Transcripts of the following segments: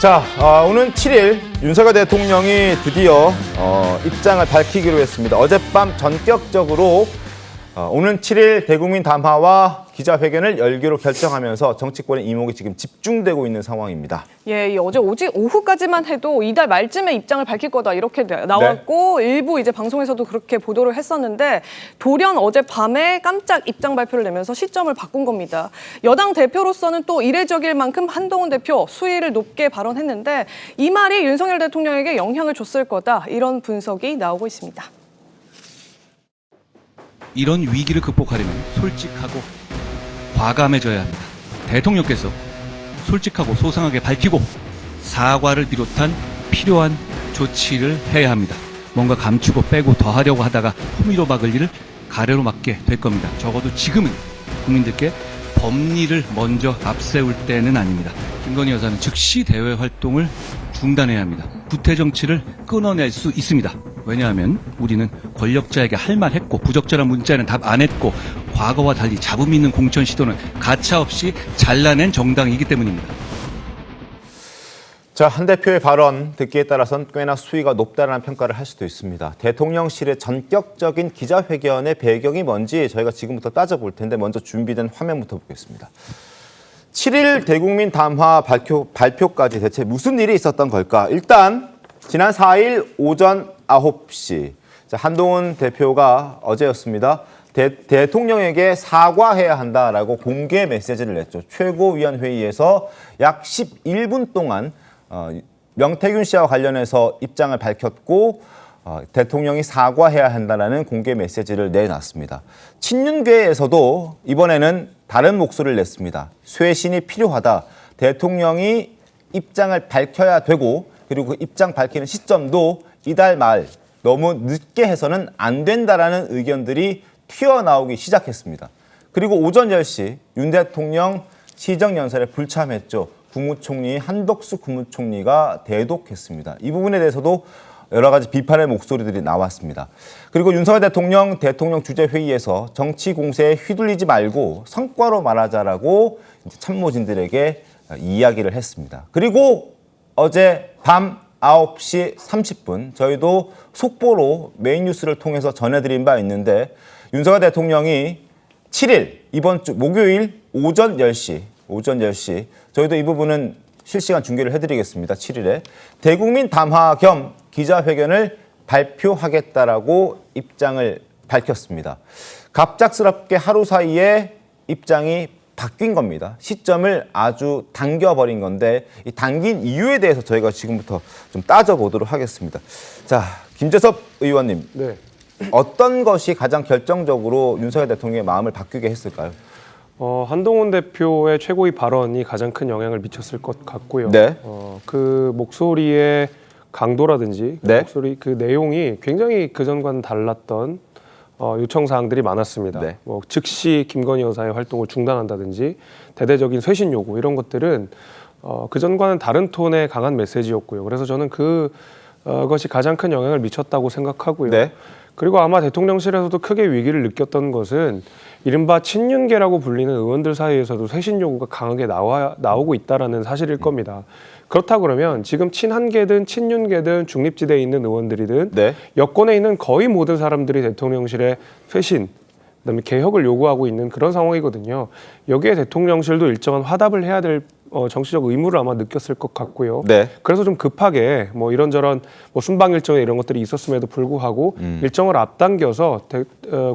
자, 오는 7일 윤석열 대통령이 드디어 입장을 밝히기로 했습니다. 어젯밤 전격적으로 오는 7일 대국민 담화와 기자회견을 열기로 결정하면서 정치권의 이목이 지금 집중되고 있는 상황입니다. 예, 어제 오후까지만 해도 이달 말쯤에 입장을 밝힐 거다 이렇게 나왔고 일부 이제 방송에서도 그렇게 보도를 했었는데 돌연 어젯밤에 깜짝 입장 발표를 내면서 시점을 바꾼 겁니다. 여당 대표로서는 또 이례적일 만큼 한동훈 대표 수위를 높게 발언했는데 이 말이 윤석열 대통령에게 영향을 줬을 거다 이런 분석이 나오고 있습니다. 이런 위기를 극복하려면 솔직하고 과감해져야 합니다. 대통령께서 솔직하고 소상하게 밝히고 사과를 비롯한 필요한 조치를 해야 합니다. 뭔가 감추고 빼고 더 하려고 하다가 호미로 막을 일을 가래로 막게 될 겁니다. 적어도 지금은 국민들께 법리를 먼저 앞세울 때는 아닙니다. 김건희 여사는 즉시 대외 활동을 중단해야 합니다. 구태 정치를 끊어낼 수 있습니다. 왜냐하면 우리는 권력자에게 할 말 했고 부적절한 문자에는 답 안 했고 과거와 달리 잡음 있는 공천 시도는 가차없이 잘라낸 정당이기 때문입니다. 자, 한 대표의 발언 듣기에 따라선 꽤나 수위가 높다는 평가를 할 수도 있습니다. 대통령실의 전격적인 기자회견의 배경이 뭔지 저희가 지금부터 따져볼 텐데 먼저 준비된 화면부터 보겠습니다. 7일 대국민 담화 발표까지 대체 무슨 일이 있었던 걸까? 일단 지난 4일 오전 9시 한동훈 대표가 어제였습니다. 대통령에게 사과해야 한다라고 공개 메시지를 냈죠. 최고위원회의에서 약 11분 동안 명태균 씨와 관련해서 입장을 밝혔고 대통령이 사과해야 한다는 공개 메시지를 내놨습니다. 친윤계에서도 이번에는 다른 목소리를 냈습니다. 쇄신이 필요하다. 대통령이 입장을 밝혀야 되고 그리고 그 입장 밝히는 시점도 이달 말 너무 늦게 해서는 안 된다라는 의견들이 튀어나오기 시작했습니다. 그리고 오전 10시 윤 대통령 시정연설에 불참했죠. 국무총리 한덕수 국무총리가 대독했습니다. 이 부분에 대해서도 여러 가지 비판의 목소리들이 나왔습니다. 그리고 윤석열 대통령 주재 회의에서 정치 공세에 휘둘리지 말고 성과로 말하자라고 참모진들에게 이야기를 했습니다. 그리고 어제 밤 9시 30분 저희도 속보로 메인 뉴스를 통해서 전해드린 바 있는데 윤석열 대통령이 7일 이번 주 목요일 오전 10시 저희도 이 부분은 실시간 중계를 해드리겠습니다. 7일에 대국민 담화 겸 기자회견을 발표하겠다라고 입장을 밝혔습니다. 갑작스럽게 하루 사이에 입장이 바뀐 겁니다. 시점을 아주 당겨버린 건데 이 당긴 이유에 대해서 저희가 지금부터 좀 따져보도록 하겠습니다. 자, 김재섭 의원님. 네. 어떤 것이 가장 결정적으로 윤석열 대통령의 마음을 바뀌게 했을까요? 한동훈 대표의 최고위 발언이 가장 큰 영향을 미쳤을 것 같고요. 네. 그 목소리의 강도라든지 그 네. 목소리 그 내용이 굉장히 그전과는 달랐던 요청 사항들이 많았습니다. 네. 즉시 김건희 여사의 활동을 중단한다든지 대대적인 쇄신 요구 이런 것들은 그전과는 다른 톤의 강한 메시지였고요. 그래서 저는 그것이 가장 큰 영향을 미쳤다고 생각하고요. 네. 그리고 아마 대통령실에서도 크게 위기를 느꼈던 것은 이른바 친윤계라고 불리는 의원들 사이에서도 쇄신 요구가 강하게 나오고 있다는 사실일 겁니다. 그렇다 그러면 지금 친한계든 친윤계든 중립지대에 있는 의원들이든 네. 여권에 있는 거의 모든 사람들이 대통령실의 쇄신, 그다음에 개혁을 요구하고 있는 그런 상황이거든요. 여기에 대통령실도 일정한 화답을 해야 될 정치적 의무를 아마 느꼈을 것 같고요. 네. 그래서 좀 급하게 이런저런 순방 일정에 이런 것들이 있었음에도 불구하고 일정을 앞당겨서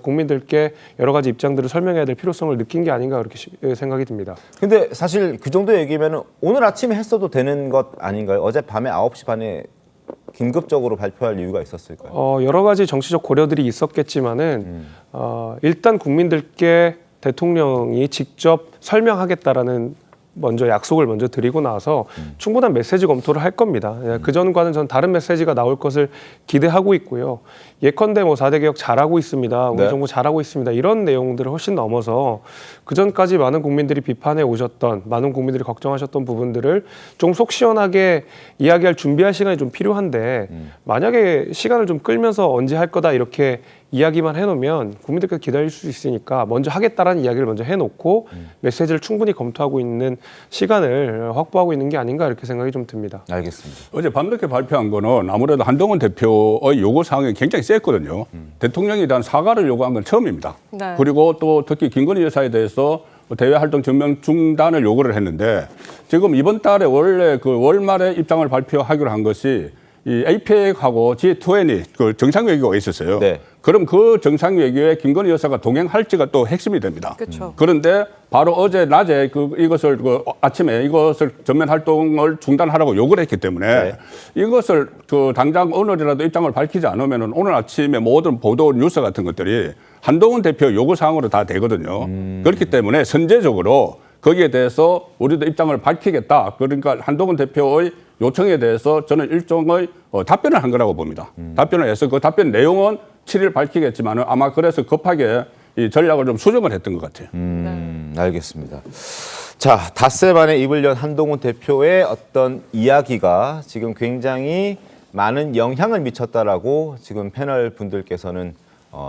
국민들께 여러 가지 입장들을 설명해야 될 필요성을 느낀 게 아닌가 그렇게 생각이 듭니다. 근데 사실 그 정도 얘기면 오늘 아침에 했어도 되는 것 아닌가요? 어젯밤에 9시 반에 긴급적으로 발표할 이유가 있었을까요? 여러 가지 정치적 고려들이 있었겠지만은 일단 국민들께 대통령이 직접 설명하겠다라는 먼저 약속을 먼저 드리고 나서 충분한 메시지 검토를 할 겁니다. 그전과는 전 다른 메시지가 나올 것을 기대하고 있고요. 예컨대 4대 개혁 잘하고 있습니다. 우리 네. 정부 잘하고 있습니다. 이런 내용들을 훨씬 넘어서 그전까지 많은 국민들이 비판해 오셨던, 많은 국민들이 걱정하셨던 부분들을 좀 속 시원하게 이야기할 준비할 시간이 좀 필요한데 만약에 시간을 좀 끌면서 언제 할 거다 이렇게 이야기만 해놓으면 국민들께서 기다릴 수 있으니까 먼저 하겠다라는 이야기를 먼저 해놓고 메시지를 충분히 검토하고 있는 시간을 확보하고 있는 게 아닌가 이렇게 생각이 좀 듭니다. 알겠습니다. 어제 밤늦게 발표한 거는 아무래도 한동훈 대표의 요구 사항이 굉장히 셌거든요. 대통령에 대한 사과를 요구한 건 처음입니다. 네. 그리고 또 특히 김건희 여사에 대해서 대외 활동 전면 중단을 요구를 했는데 지금 이번 달에 원래 그 월말에 입장을 발표하기로 한 것이 이 APEC하고 G20이 그 정상회의가 있었어요. 네. 그럼 그 정상회의에 김건희 여사가 동행할지가 또 핵심이 됩니다. 그렇죠. 그런데 바로 어제 낮에 이것을 아침에 이것을 전면 활동을 중단하라고 요구를 했기 때문에 네. 이것을 당장 오늘이라도 입장을 밝히지 않으면 오늘 아침에 모든 보도 뉴스 같은 것들이 한동훈 대표 요구 사항으로 다 되거든요. 그렇기 때문에 선제적으로 거기에 대해서 우리도 입장을 밝히겠다. 그러니까 한동훈 대표의 요청에 대해서 저는 일종의 답변을 한 거라고 봅니다. 답변을 해서 그 답변 내용은 7일 밝히겠지만 아마 그래서 급하게 이 전략을 좀 수정을 했던 것 같아요. 알겠습니다. 자, 닷새 만에 입을 연 한동훈 대표의 어떤 이야기가 지금 굉장히 많은 영향을 미쳤다라고 지금 패널 분들께서는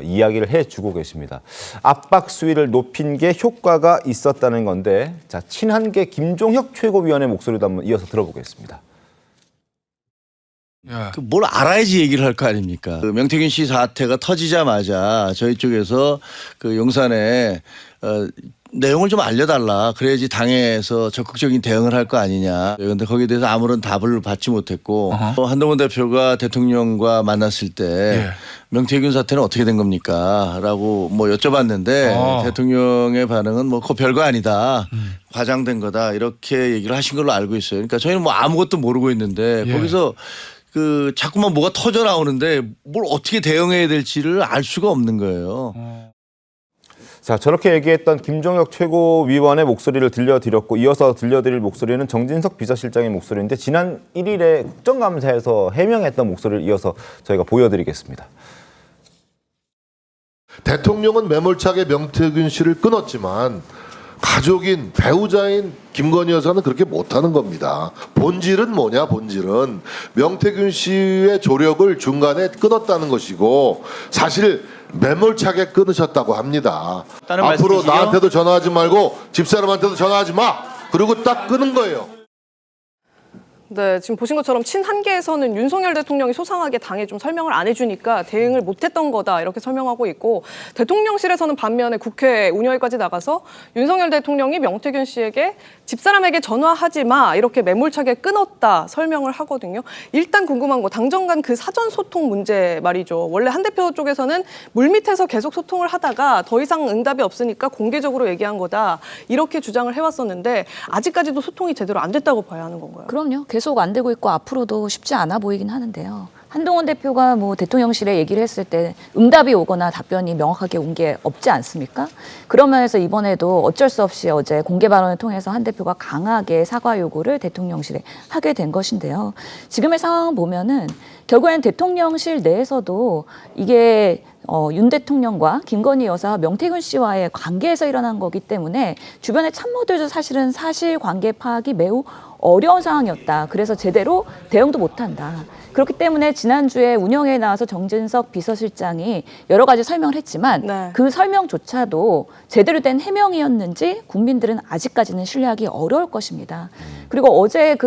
이야기를 해주고 계십니다. 압박 수위를 높인 게 효과가 있었다는 건데, 자, 친한계 김종혁 최고위원의 목소리도 한번 이어서 들어보겠습니다. 뭘 알아야지 얘기를 할 거 아닙니까? 그 명태균 씨 사태가 터지자마자 저희 쪽에서 그 용산에 내용을 좀 알려달라. 그래야지 당에서 적극적인 대응을 할 거 아니냐. 그런데 거기에 대해서 아무런 답을 받지 못했고 또 한동훈 대표가 대통령과 만났을 때 명태균 사태는 어떻게 된 겁니까? 라고 뭐 여쭤봤는데 대통령의 반응은 뭐 그거 별거 아니다. 과장된 거다. 이렇게 얘기를 하신 걸로 알고 있어요. 그러니까 저희는 뭐 아무것도 모르고 있는데 거기서 그 자꾸만 뭐가 터져 나오는데 뭘 어떻게 대응해야 될지를 알 수가 없는 거예요. 자, 저렇게 얘기했던 김종혁 최고위원의 목소리를 들려드렸고, 이어서 들려드릴 목소리는 정진석 비서실장의 목소리인데, 지난 1일에 국정감사에서 해명했던 목소리를 이어서 저희가 보여드리겠습니다. 대통령은 매몰차게 명태균 씨를 끊었지만 가족인 배우자인 김건희 여사는 그렇게 못하는 겁니다. 본질은 뭐냐? 본질은 명태균 씨의 조력을 중간에 끊었다는 것이고 사실 매몰차게 끊으셨다고 합니다. 앞으로 나한테도 전화하지 말고 집사람한테도 전화하지 마. 그리고 딱 끊은 거예요. 네, 지금 보신 것처럼 친한계에서는 윤석열 대통령이 소상하게 당에 좀 설명을 안 해주니까 대응을 못했던 거다 이렇게 설명하고 있고, 대통령실에서는 반면에 국회 운영위까지 나가서 윤석열 대통령이 명태균 씨에게 집사람에게 전화하지 마 이렇게 매몰차게 끊었다 설명을 하거든요. 일단 궁금한 거 당정 간 그 사전 소통 문제 말이죠. 원래 한 대표 쪽에서는 물밑에서 계속 소통을 하다가 더 이상 응답이 없으니까 공개적으로 얘기한 거다 이렇게 주장을 해왔었는데 아직까지도 소통이 제대로 안 됐다고 봐야 하는 건가요? 그럼요. 계속 안 되고 있고 앞으로도 쉽지 않아 보이긴 하는데요. 한동훈 대표가 뭐 대통령실에 얘기를 했을 때 응답이 오거나 답변이 명확하게 온 게 없지 않습니까? 그러면서 이번에도 어쩔 수 없이 어제 공개 발언을 통해서 한 대표가 강하게 사과 요구를 대통령실에 하게 된 것인데요. 지금의 상황을 보면은 결국엔 대통령실 내에서도 이게 윤 대통령과 김건희 여사, 명태균 씨와의 관계에서 일어난 거기 때문에 주변의 참모들도 사실은 사실관계 파악이 매우 어려운 상황이었다. 그래서 제대로 대응도 못한다. 그렇기 때문에 지난주에 운영에 나와서 정진석 비서실장이 여러 가지 설명을 했지만 네. 그 설명조차도 제대로 된 해명이었는지 국민들은 아직까지는 신뢰하기 어려울 것입니다. 그리고 어제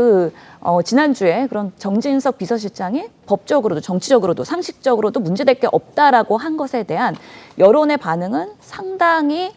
지난주에 그런 정진석 비서실장이 법적으로도 정치적으로도 상식적으로도 문제될 게 없다라고 한 것에 대한 여론의 반응은 상당히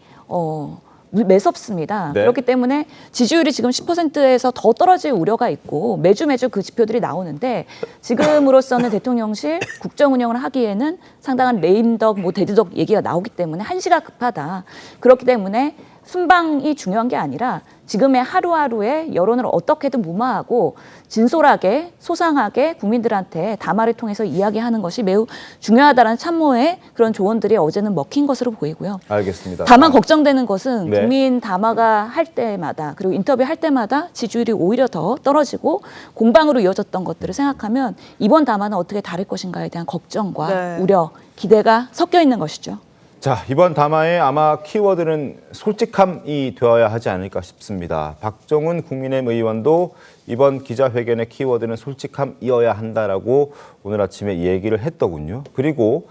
매섭습니다. 네. 그렇기 때문에 지지율이 지금 10%에서 더 떨어질 우려가 있고 매주 그 지표들이 나오는데 지금으로서는 대통령실 국정 운영을 하기에는 상당한 레임덕, 대두덕 얘기가 나오기 때문에 한시가 급하다. 그렇기 때문에 순방이 중요한 게 아니라 지금의 하루하루의 여론을 어떻게든 무마하고 진솔하게 소상하게 국민들한테 담화를 통해서 이야기하는 것이 매우 중요하다는 참모의 그런 조언들이 어제는 먹힌 것으로 보이고요. 알겠습니다. 다만 걱정되는 것은 네. 국민 담화가 할 때마다 그리고 인터뷰할 때마다 지지율이 오히려 더 떨어지고 공방으로 이어졌던 것들을 생각하면 이번 담화는 어떻게 다를 것인가에 대한 걱정과 네. 우려, 기대가 섞여 있는 것이죠. 자, 이번 담화의 아마 키워드는 솔직함이 되어야 하지 않을까 싶습니다. 박정훈 국민의힘 의원도 이번 기자회견의 키워드는 솔직함이어야 한다라고 오늘 아침에 얘기를 했더군요. 그리고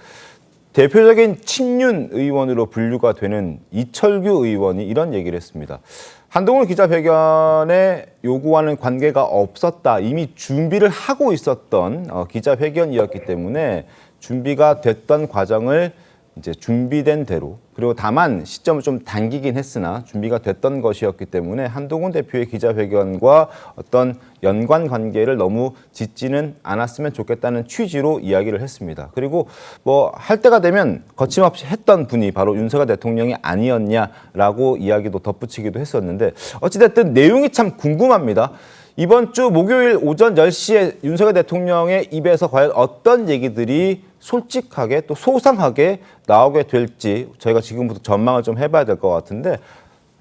대표적인 친윤 의원으로 분류가 되는 이철규 의원이 이런 얘기를 했습니다. 한동훈 기자회견에 요구하는 관계가 없었다. 이미 준비를 하고 있었던 기자회견이었기 때문에 준비가 됐던 과정을 이제 준비된 대로, 그리고 다만 시점을 좀 당기긴 했으나 준비가 됐던 것이었기 때문에 한동훈 대표의 기자회견과 어떤 연관 관계를 너무 짓지는 않았으면 좋겠다는 취지로 이야기를 했습니다. 그리고 뭐 할 때가 되면 거침없이 했던 분이 바로 윤석열 대통령이 아니었냐라고 이야기도 덧붙이기도 했었는데, 어찌됐든 내용이 참 궁금합니다. 이번 주 목요일 오전 10시에 윤석열 대통령의 입에서 과연 어떤 얘기들이 솔직하게 또 소상하게 나오게 될지 저희가 지금부터 전망을 좀 해봐야 될 것 같은데,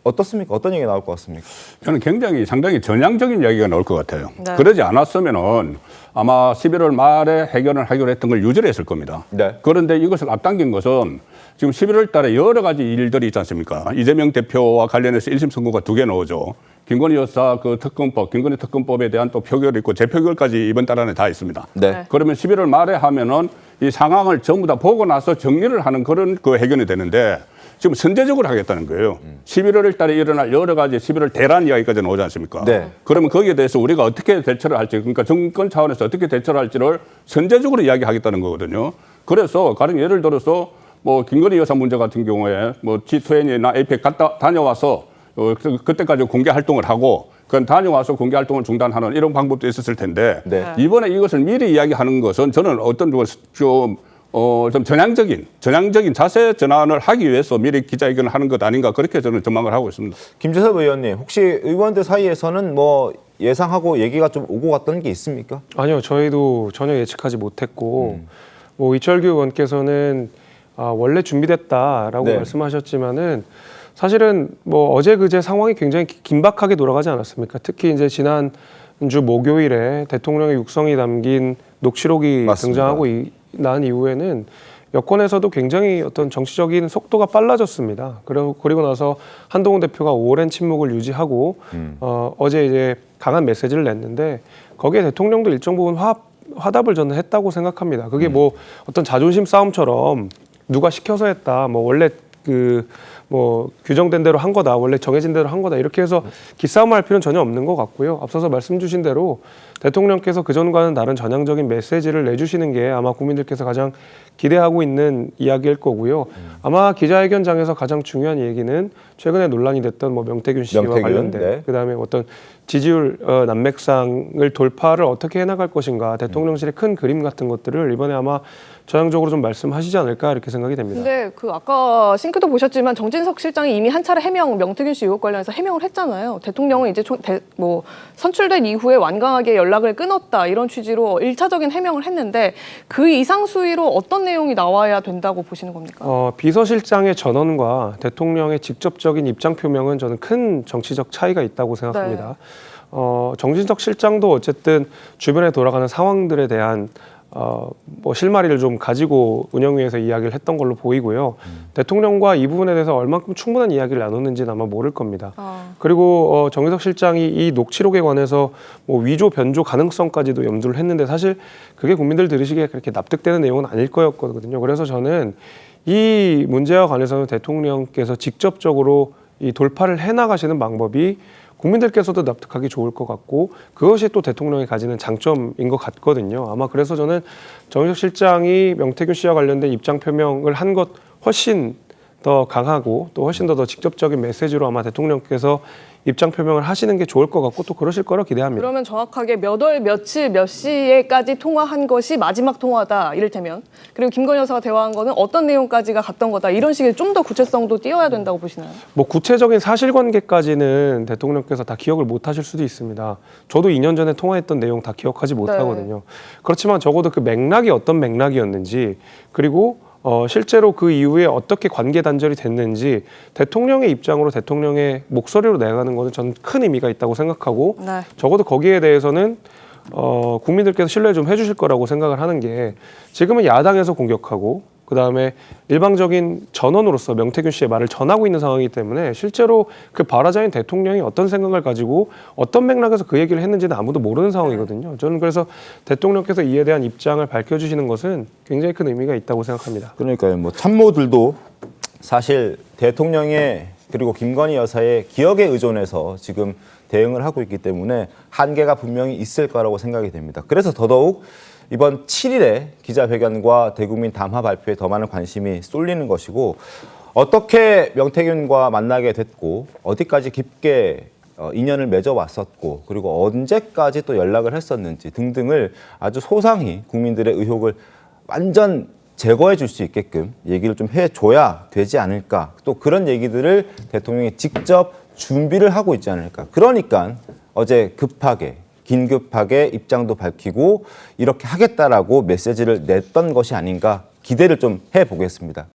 어떻습니까? 어떤 얘기가 나올 것 같습니까? 저는 상당히 전향적인 이야기가 나올 것 같아요. 네. 그러지 않았으면은 아마 11월 말에 해결을 하기로 했던 걸 유지를 했을 겁니다. 네. 그런데 이것을 앞당긴 것은 지금 11월 달에 여러 가지 일들이 있지 않습니까? 이재명 대표와 관련해서 1심 선고가 2개 나오죠. 김건희 여사 그 특검법, 김건희 특검법에 대한 또 표결이 있고 재표결까지 이번 달 안에 다 있습니다. 네. 그러면 11월 말에 하면은 이 상황을 전부 다 보고 나서 정리를 하는 그런 그 해견이 되는데, 지금 선제적으로 하겠다는 거예요. 11월 달에 일어날 여러 가지 11월 대란 이야기까지 나오지 않습니까? 네. 그러면 거기에 대해서 우리가 어떻게 대처를 할지, 그러니까 정권 차원에서 어떻게 대처를 할지를 선제적으로 이야기하겠다는 거거든요. 그래서 가령 예를 들어서 뭐 김건희 여사 문제 같은 경우에 뭐 G20나 APEC 갔다 다녀와서 그때까지 공개 활동을 하고, 그건 다녀와서 공개 활동을 중단하는 이런 방법도 있었을 텐데, 네. 이번에 이것을 미리 이야기하는 것은 저는 어떤 좀 전향적인 자세 전환을 하기 위해서 미리 기자회견을 하는 것 아닌가, 그렇게 저는 전망을 하고 있습니다. 김재섭 의원님, 혹시 의원들 사이에서는 뭐 예상하고 얘기가 좀 오고 갔던 게 있습니까? 아니요, 저희도 전혀 예측하지 못했고, 뭐 이철규 의원께서는 원래 준비됐다라고 네. 말씀하셨지만은 사실은 뭐 어제 그제 상황이 굉장히 긴박하게 돌아가지 않았습니까? 특히 이제 지난주 목요일에 대통령의 육성이 담긴 녹취록이 맞습니다. 등장하고 난 이후에는 여권에서도 굉장히 어떤 정치적인 속도가 빨라졌습니다. 그리고 나서 한동훈 대표가 오랜 침묵을 유지하고 어제 이제 강한 메시지를 냈는데, 거기에 대통령도 일정 부분 화답을 저는 했다고 생각합니다. 그게 뭐 어떤 자존심 싸움처럼 누가 시켜서 했다, 뭐 원래 뭐 규정된 대로 한 거다, 원래 정해진 대로 한 거다, 이렇게 해서 기싸움할 필요는 전혀 없는 것 같고요. 앞서서 말씀 주신 대로 대통령께서 그전과는 다른 전향적인 메시지를 내주시는 게 아마 국민들께서 가장 기대하고 있는 이야기일 거고요. 아마 기자회견장에서 가장 중요한 얘기는 최근에 논란이 됐던 뭐 명태균 씨와 관련된, 네. 그다음에 어떤 지지율 난맥상을 돌파를 어떻게 해나갈 것인가, 대통령실의 큰 그림 같은 것들을 이번에 아마 전향적으로 좀 말씀하시지 않을까, 이렇게 생각이 됩니다. 근데 그 아까 싱크도 보셨지만 정진석 실장이 이미 한 차례 명태균 씨 의혹 관련해서 해명을 했잖아요. 대통령은 이제 뭐 선출된 이후에 완강하게 연락을 끊었다, 이런 취지로 1차적인 해명을 했는데, 그 이상 수위로 어떤 내용이 나와야 된다고 보시는 겁니까? 비서실장의 전언과 대통령의 직접적인 입장 표명은 저는 큰 정치적 차이가 있다고 생각합니다. 정진석 실장도 어쨌든 주변에 돌아가는 상황들에 대한 뭐 실마리를 좀 가지고 운영위에서 이야기를 했던 걸로 보이고요. 대통령과 이 부분에 대해서 얼만큼 충분한 이야기를 나눴는지는 아마 모를 겁니다. 그리고 정진석 실장이 이 녹취록에 관해서 뭐 위조, 변조 가능성까지도 염두를 했는데, 사실 그게 국민들 들으시기에 그렇게 납득되는 내용은 아닐 거였거든요. 그래서 저는 이 문제와 관해서는 대통령께서 직접적으로 이 돌파를 해나가시는 방법이 국민들께서도 납득하기 좋을 것 같고, 그것이 또 대통령이 가지는 장점인 것 같거든요. 아마 그래서 저는 정진석 실장이 명태균 씨와 관련된 입장 표명을 한 것 훨씬 더 강하고, 또 훨씬 더 직접적인 메시지로 아마 대통령께서 입장 표명을 하시는 게 좋을 것 같고, 또 그러실 거라 기대합니다. 그러면 정확하게 몇 월, 며칠, 몇 시에까지 통화한 것이 마지막 통화다, 이를테면. 그리고 김건희 여사가 대화한 거는 어떤 내용까지가 갔던 거다, 이런 식의 좀 더 구체성도 띄어야 된다고 보시나요? 뭐 구체적인 사실관계까지는 대통령께서 다 기억을 못 하실 수도 있습니다. 저도 2년 전에 통화했던 내용 다 기억하지 못하거든요. 그렇지만 적어도 그 맥락이 어떤 맥락이었는지, 그리고 실제로 그 이후에 어떻게 관계 단절이 됐는지 대통령의 입장으로, 대통령의 목소리로 내가는 것은 저는 큰 의미가 있다고 생각하고, 네. 적어도 거기에 대해서는 국민들께서 신뢰 좀 해주실 거라고 생각을 하는 게, 지금은 야당에서 공격하고 그다음에 일방적인 전원으로서 명태균 씨의 말을 전하고 있는 상황이기 때문에 실제로 그 발화자인 대통령이 어떤 생각을 가지고 어떤 맥락에서 그 얘기를 했는지는 아무도 모르는 상황이거든요. 저는 그래서 대통령께서 이에 대한 입장을 밝혀주시는 것은 굉장히 큰 의미가 있다고 생각합니다. 그러니까요. 뭐 참모들도 사실 대통령의 그리고 김건희 여사의 기억에 의존해서 지금 대응을 하고 있기 때문에 한계가 분명히 있을 거라고 생각이 됩니다. 그래서 더더욱 이번 7일에 기자회견과 대국민 담화 발표에 더 많은 관심이 쏠리는 것이고 어떻게 명태균과 만나게 됐고 어디까지 깊게 인연을 맺어왔었고 그리고 언제까지 또 연락을 했었는지 등등을 아주 소상히 국민들의 의혹을 완전 제거해 줄 수 있게끔 얘기를 좀 해줘야 되지 않을까. 또 그런 얘기들을 대통령이 직접 준비를 하고 있지 않을까. 그러니까 어제 긴급하게 입장도 밝히고 이렇게 하겠다라고 메시지를 냈던 것이 아닌가 기대를 좀 해보겠습니다.